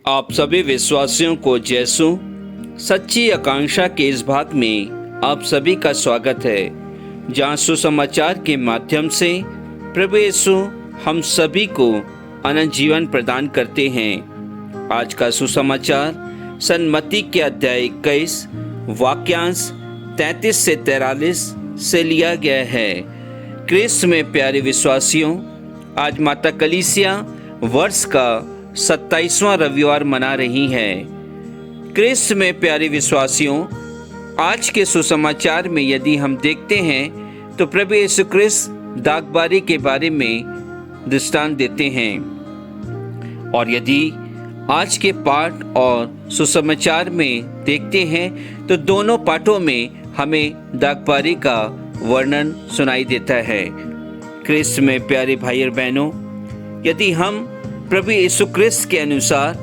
आप सभी विश्वासियों को जैसु सच्ची आकांक्षा के इस भाग में आप सभी का स्वागत है, जहां सुसमाचार के माध्यम से प्रभु यीशु हम सभी को अनंत जीवन प्रदान करते हैं। आज का सुसमाचार सन मत्ती के अध्याय 21 वाक्यांश 33 से 43 से लिया गया है। क्रिस्त में प्यारे विश्वासियों, आज माता कलीसिया वर्ष का 27वां रविवार मना रही है। क्रिस्त में प्यारे विश्वासियों, आज के सुसमाचार में यदि हम देखते हैं तो प्रभु यीशु क्रिस्त दागबारी के बारे में दृष्टांत देते हैं, और यदि आज के पाठ और सुसमाचार में देखते हैं तो दोनों पाठों में हमें दागबारी का वर्णन सुनाई देता है। क्रिस्त में प्यारे भाई और बहनों, यदि हम प्रभु यीशु क्रिस्त के अनुसार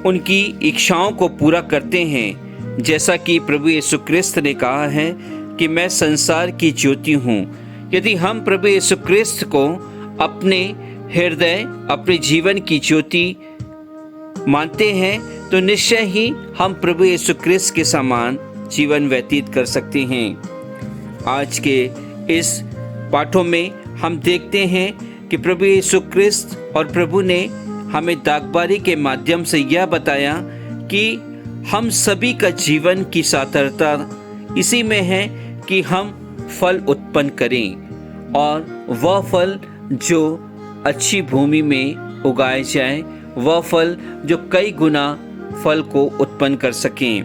उनकी इच्छाओं को पूरा करते हैं, जैसा कि प्रभु यीशु क्रिस्त ने कहा है कि मैं संसार की ज्योति हूँ, यदि हम प्रभु यीशु क्रिस्त को अपने हृदय, अपने जीवन की ज्योति मानते हैं तो निश्चय ही हम प्रभु यीशु क्रिस्त के समान जीवन व्यतीत कर सकते हैं। आज के इस पाठों में हम देखते हैं कि प्रभु यीशु क्रिस्त और प्रभु ने हमें दागबारी के माध्यम से यह बताया कि हम सभी का जीवन की सार्थकता इसी में है कि हम फल उत्पन्न करें, और वह फल जो अच्छी भूमि में उगाए जाए, वह फल जो कई गुना फल को उत्पन्न कर सकें।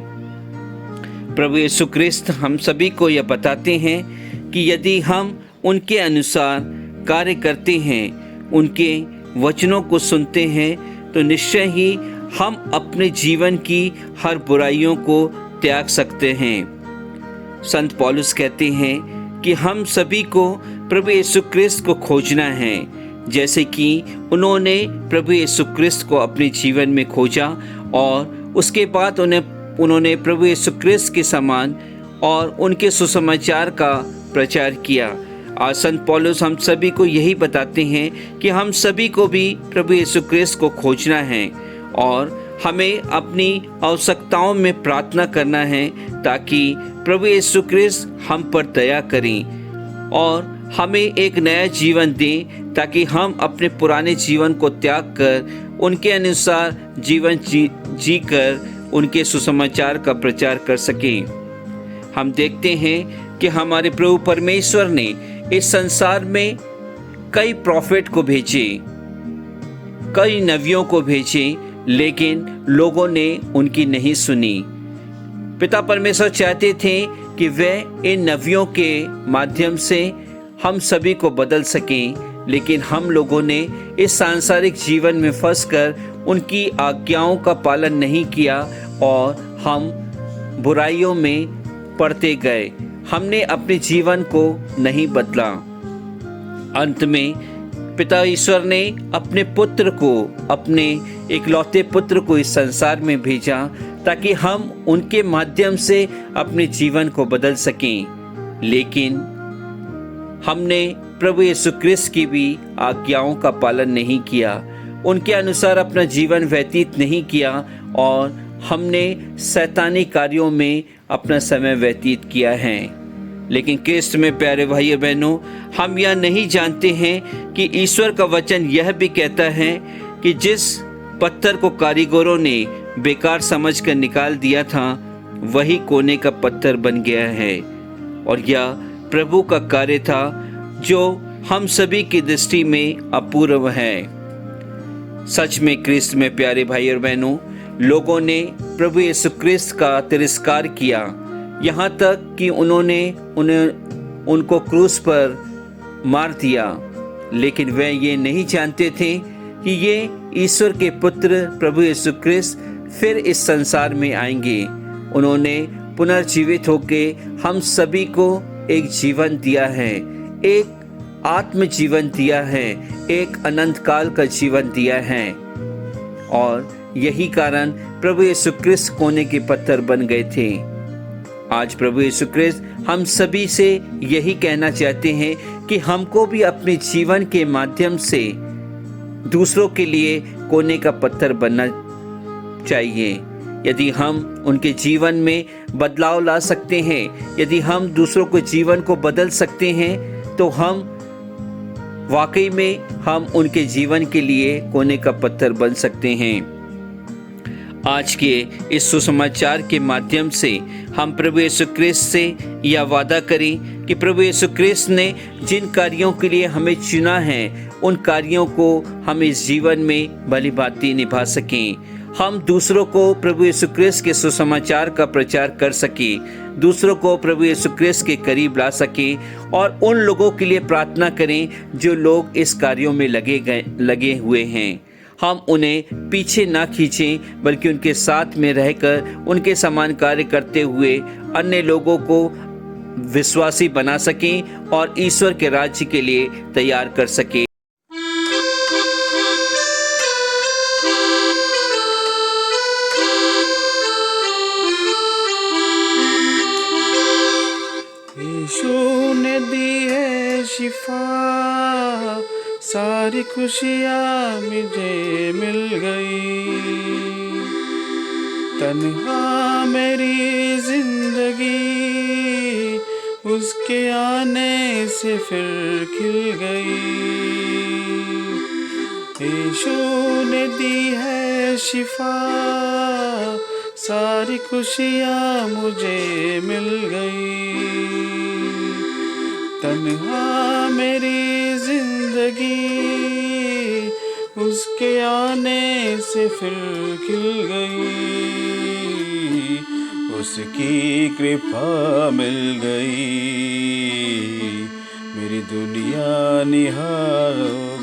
प्रभु यीशु क्रिस्त हम सभी को यह बताते हैं कि यदि हम उनके अनुसार कार्य करते हैं, उनके वचनों को सुनते हैं, तो निश्चय ही हम अपने जीवन की हर बुराइयों को त्याग सकते हैं। संत पौलुस कहते हैं कि हम सभी को प्रभु यीशु क्रिस्त को खोजना है, जैसे कि उन्होंने प्रभु यीशु क्रिस्त को अपने जीवन में खोजा और उसके बाद उन्होंने प्रभु यीशु क्रिस्त के समान और उनके सुसमाचार का प्रचार किया। आज संत पौलुस हम सभी को यही बताते हैं कि हम सभी को भी प्रभु यीशु क्रिस्त को खोजना है और हमें अपनी आवश्यकताओं में प्रार्थना करना है, ताकि प्रभु यीशु क्रिस्त हम पर दया करें और हमें एक नया जीवन दें, ताकि हम अपने पुराने जीवन को त्याग कर उनके अनुसार जीवन जी कर उनके सुसमाचार का प्रचार कर सकें। हम देखते हैं कि हमारे प्रभु परमेश्वर ने इस संसार में कई प्रॉफिट को भेजे, कई नबियों को भेजे, लेकिन लोगों ने उनकी नहीं सुनी। पिता परमेश्वर चाहते थे कि वे इन नबियों के माध्यम से हम सभी को बदल सकें, लेकिन हम लोगों ने इस सांसारिक जीवन में फंसकर उनकी आज्ञाओं का पालन नहीं किया और हम बुराइयों में पड़ते गए। हमने अपने जीवन को नहीं बदला। अंत में पिता ईश्वर ने अपने पुत्र को, अपने इकलौते पुत्र को इस संसार में भेजा, ताकि हम उनके माध्यम से अपने जीवन को बदल सकें। लेकिन हमने प्रभु यीशु क्रिस्त की भी आज्ञाओं का पालन नहीं किया, उनके अनुसार अपना जीवन व्यतीत नहीं किया और हमने शैतानी कार्यों में अपना समय व्यतीत किया है। लेकिन क्रिस्त में प्यारे भाई बहनों, हम यह नहीं जानते हैं कि ईश्वर का वचन यह भी कहता है कि जिस पत्थर को कारीगरों ने बेकार समझकर निकाल दिया था, वही कोने का पत्थर बन गया है, और यह प्रभु का कार्य था जो हम सभी की दृष्टि में अपूर्व है। सच में क्रिस्त में प्यारे भाई और बहनों, लोगों ने प्रभु यीशु क्रिस्त का तिरस्कार किया, यहाँ तक कि उन्होंने उनको क्रूस पर मार दिया, लेकिन वे ये नहीं जानते थे कि ये ईश्वर के पुत्र प्रभु यीशु क्रिस्त फिर इस संसार में आएंगे। उन्होंने पुनर्जीवित होकर हम सभी को एक जीवन दिया है, एक आत्म जीवन दिया है, एक अनंत काल का जीवन दिया है, और यही कारण प्रभु यीशु क्रिस्त कोने के पत्थर बन गए थे। आज प्रभु यीशु क्रिस्त हम सभी से यही कहना चाहते हैं कि हमको भी अपने जीवन के माध्यम से दूसरों के लिए कोने का पत्थर बनना चाहिए। यदि हम उनके जीवन में बदलाव ला सकते हैं, यदि हम दूसरों के जीवन को बदल सकते हैं, तो हम वाकई में हम उनके जीवन के लिए कोने का पत्थर बन सकते हैं। आज के इस सुसमाचार के माध्यम से हम प्रभु यीशु क्रिस्त से यह वादा करें कि प्रभु यीशु क्रिस्त ने जिन कार्यों के लिए हमें चुना है, उन कार्यों को हम इस जीवन में भली भांति निभा सकें। हम दूसरों को प्रभु यीशु क्रिस्त के सुसमाचार का प्रचार कर सकें, दूसरों को प्रभु यीशु क्रिस्त के करीब ला सकें और उन लोगों के लिए प्रार्थना करें जो लोग इस कार्यों में लगे हुए हैं। हम उन्हें पीछे ना खींचें, बल्कि उनके साथ में रहकर उनके समान कार्य करते हुए अन्य लोगों को विश्वासी बना सकें और ईश्वर के राज्य के लिए तैयार कर सकें। यीशु ने दी है शिफा, सारी खुशियाँ मुझे मिल गई। तन्हा मेरी जिंदगी उसके आने से फिर खिल गई। यीशु ने दी है शिफा, सारी खुशियाँ मुझे मिल गई। तन्हा मेरी जिंदगी उसके आने से फिर खिल गई। उसकी कृपा मिल गई, मेरी दुनिया निहार हो